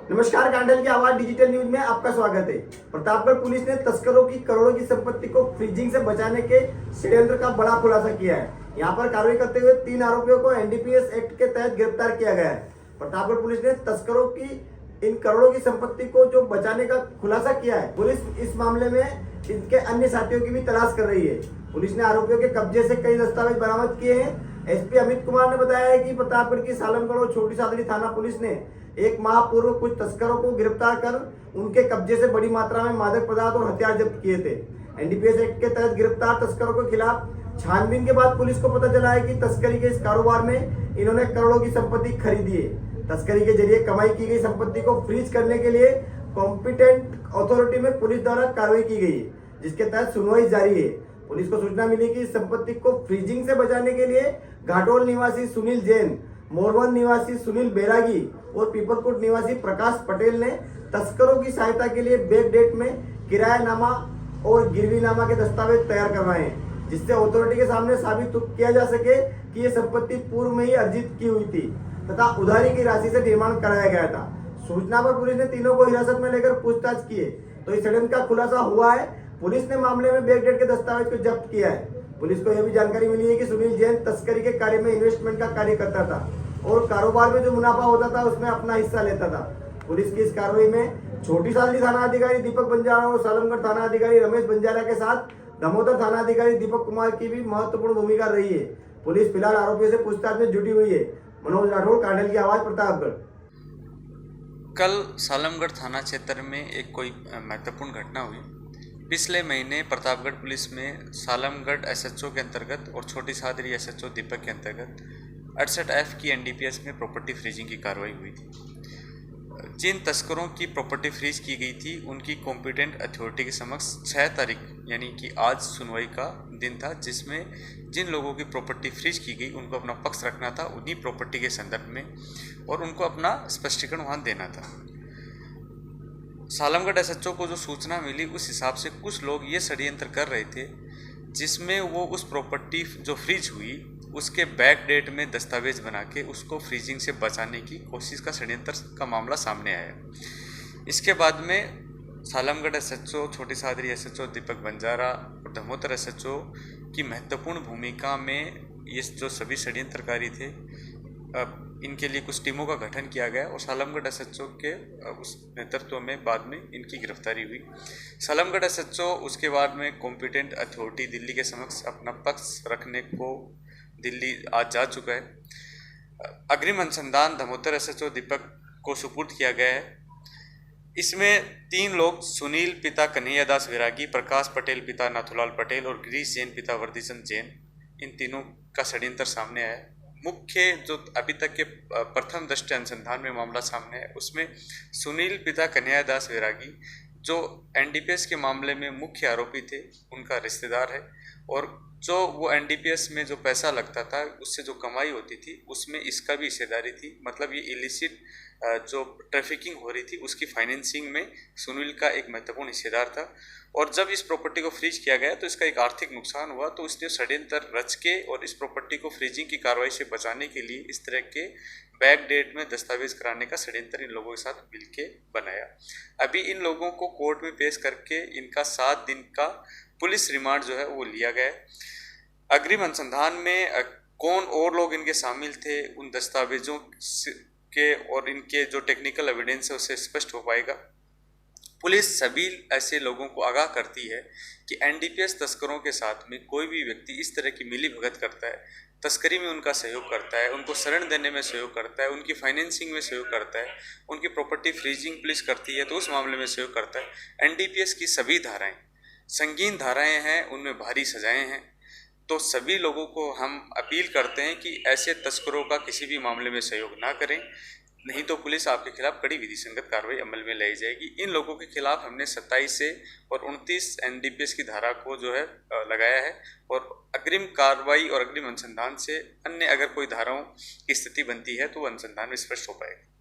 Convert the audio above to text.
नमस्कार, कांडल की आवाज डिजिटल न्यूज में आपका स्वागत है। प्रतापगढ़ पुलिस ने तस्करों की करोड़ों की संपत्ति को फ्रीजिंग से बचाने के षड्यंत्र का बड़ा खुलासा किया है। यहां पर कार्रवाई करते हुए 3 आरोपियों को एनडीपीएस एक्ट के तहत गिरफ्तार किया गया है। प्रतापगढ़ पुलिस ने तस्करों की इन करोड़ों की संपत्ति को जो बचाने का खुलासा किया है। पुलिस इस मामले में इनके अन्य साथियों की भी तलाश कर रही है। पुलिस ने आरोपियों के कब्जे से कई दस्तावेज बरामद किए हैं। एसपी अमित कुमार ने बताया है कि प्रतापगढ़ की सालमगढ़ और छोटी सादड़ी थाना पुलिस ने एक माह पूर्व कुछ तस्करों को गिरफ्तार कर उनके कब्जे से बड़ी मात्रा में मादक पदार्थ और हथियार जब्त किए थे। एनडीपीएस एक्ट के तहत गिरफ्तार तस्करों के खिलाफ छानबीन के बाद पुलिस को पता चला है कि तस्करी के इस कारोबार में इन्होंने करोड़ों की संपत्ति खरीदी है। तस्करी के जरिए कमाई की गई संपत्ति को फ्रीज करने के लिए कॉम्पिटेंट अथॉरिटी में पुलिस द्वारा कार्रवाई की गई है, जिसके तहत सुनवाई जारी है। पुलिस को सूचना मिली कि इस संपत्ति को फ्रीजिंग से बचाने के लिए घाटोल निवासी सुनील जैन, मोरवन निवासी सुनील बैरागी और पीपलकोट निवासी प्रकाश पटेल ने तस्करों की सहायता के लिए बैक डेट में किरायानामा और गिरवीनामा के दस्तावेज तैयार करवाए हैं, जिससे अथॉरिटी के सामने साबित किया जा सके कि यह संपत्ति पूर्व में ही अर्जित की हुई थी तथा उधारी की राशि से निर्माण कराया गया था। सूचना पर पुलिस ने तीनों को हिरासत में लेकर पूछताछ की है, तो इस षड्यंत्र का खुलासा हुआ है। पुलिस ने मामले में बैक डेट के दस्तावेज को जब्त किया है। पुलिस को यह भी जानकारी मिली है कि सुनील जैन तस्करी के कार्य में इन्वेस्टमेंट का कार्य करता था और कारोबार में जो मुनाफा होता था उसमें अपना हिस्सा लेता था। पुलिस की इस कार्रवाई में छोटी सादड़ी थाना अधिकारी दीपक बंजारा और सालमगढ़ थाना अधिकारी रमेश बंजारा के साथ दामोदर थाना अधिकारी दीपक कुमार की भी महत्वपूर्ण भूमिका रही है। पुलिस फिलहाल आरोपियों से पूछताछ में जुटी हुई है। मनोज राठौड़, कांडल की आवाज, प्रतापगढ़। कल सालमगढ़ थाना क्षेत्र में एक कोई महत्वपूर्ण घटना हुई। पिछले महीने प्रतापगढ़ पुलिस में सालमगढ़ एसएचओ के अंतर्गत और छोटी सादड़ी एसएचओ दीपक के अंतर्गत 68F की एनडीपीएस में प्रॉपर्टी फ्रीजिंग की कार्रवाई हुई थी। जिन तस्करों की प्रॉपर्टी फ्रीज की गई थी उनकी कॉम्पिटेंट अथॉरिटी के समक्ष 6 तारीख यानी कि आज सुनवाई का दिन था, जिसमें जिन लोगों की प्रॉपर्टी फ्रीज की गई उनको अपना पक्ष रखना था उन्हीं प्रॉपर्टी के संदर्भ में और उनको अपना स्पष्टीकरण वहाँ देना था। सालमगढ़ एसएचओ को जो सूचना मिली उस हिसाब से कुछ लोग ये षड्यंत्र कर रहे थे, जिसमें वो उस प्रॉपर्टी जो फ्रीज हुई उसके बैक डेट में दस्तावेज बना के उसको फ्रीजिंग से बचाने की कोशिश का षड्यंत्र का मामला सामने आया। इसके बाद में सालमगढ़ एसएचओ, छोटी सादड़ी एसएचओ दीपक बंजारा और दामोदर एसएचओ की महत्वपूर्ण भूमिका में ये जो सभी षड्यंत्रकारी थे, इनके लिए कुछ टीमों का गठन किया गया और सालमगढ़ एसएचओ के उस नेतृत्व में बाद में इनकी गिरफ्तारी हुई। सालमगढ़ एसएचओ उसके बाद में कॉम्पिटेंट अथॉरिटी दिल्ली के समक्ष अपना पक्ष रखने को दिल्ली आज जा चुका है। अग्रिम अनुसंधान दामोदर एसएचओ दीपक को सुपुर्द किया गया है। इसमें 3 लोग सुनील पिता कन्हैयादास वैरागी, प्रकाश पटेल पिता नाथुलाल पटेल और गिरीश जैन पिता वर्दीचंद जैन, इन तीनों का षड्यंत्र सामने आया है। मुख्य जो अभी तक के प्रथम दृष्टि अनुसंधान में मामला सामने है उसमें सुनील पिता कन्हैयादास वैरागी जो एनडीपीएस के मामले में मुख्य आरोपी थे, उनका रिश्तेदार है और जो वो एनडीपीएस में जो पैसा लगता था उससे जो कमाई होती थी उसमें इसका भी हिस्सेदारी थी। मतलब ये इलिसिट जो ट्रैफिकिंग हो रही थी उसकी फाइनेंसिंग में सुनील का एक महत्वपूर्ण हिस्सेदार था। और जब इस प्रॉपर्टी को फ्रीज किया गया तो इसका एक आर्थिक नुकसान हुआ, तो इसने षड्यंत्र रच के और इस प्रॉपर्टी को फ्रीजिंग की कार्रवाई से बचाने के लिए इस तरह के बैक डेट में दस्तावेज कराने का षड्यंत्र इन लोगों के साथ मिलके बनाया। अभी इन लोगों को कोर्ट में पेश करके इनका 7 दिन का पुलिस रिमांड जो है वो लिया गया है। अग्रिम अनुसंधान में कौन और लोग इनके शामिल थे उन दस्तावेजों के और इनके जो टेक्निकल एविडेंस है उससे स्पष्ट हो पाएगा। पुलिस सभी ऐसे लोगों को आगाह करती है कि एनडीपीएस तस्करों के साथ में कोई भी व्यक्ति इस तरह की मिलीभगत करता है, तस्करी में उनका सहयोग करता है, उनको शरण देने में सहयोग करता है, उनकी फाइनेंसिंग में सहयोग करता है, उनकी प्रॉपर्टी फ्रीजिंग पुलिस करती है तो उस मामले में सहयोग करता है। एनडीपीएस की सभी धाराएं संगीन धाराएं हैं, उनमें भारी सजाएं हैं। तो सभी लोगों को हम अपील करते हैं कि ऐसे तस्करों का किसी भी मामले में सहयोग ना करें, नहीं तो पुलिस आपके खिलाफ कड़ी विधि संगत कार्रवाई अमल में लाई जाएगी। इन लोगों के खिलाफ हमने 27 से और 29 एनडीपीएस की धारा को जो है लगाया है और अग्रिम कार्रवाई और अग्रिम अनुसंधान से अन्य अगर कोई धाराओं की स्थिति बनती है तो वो अनुसंधान में स्पष्ट हो पाएगा।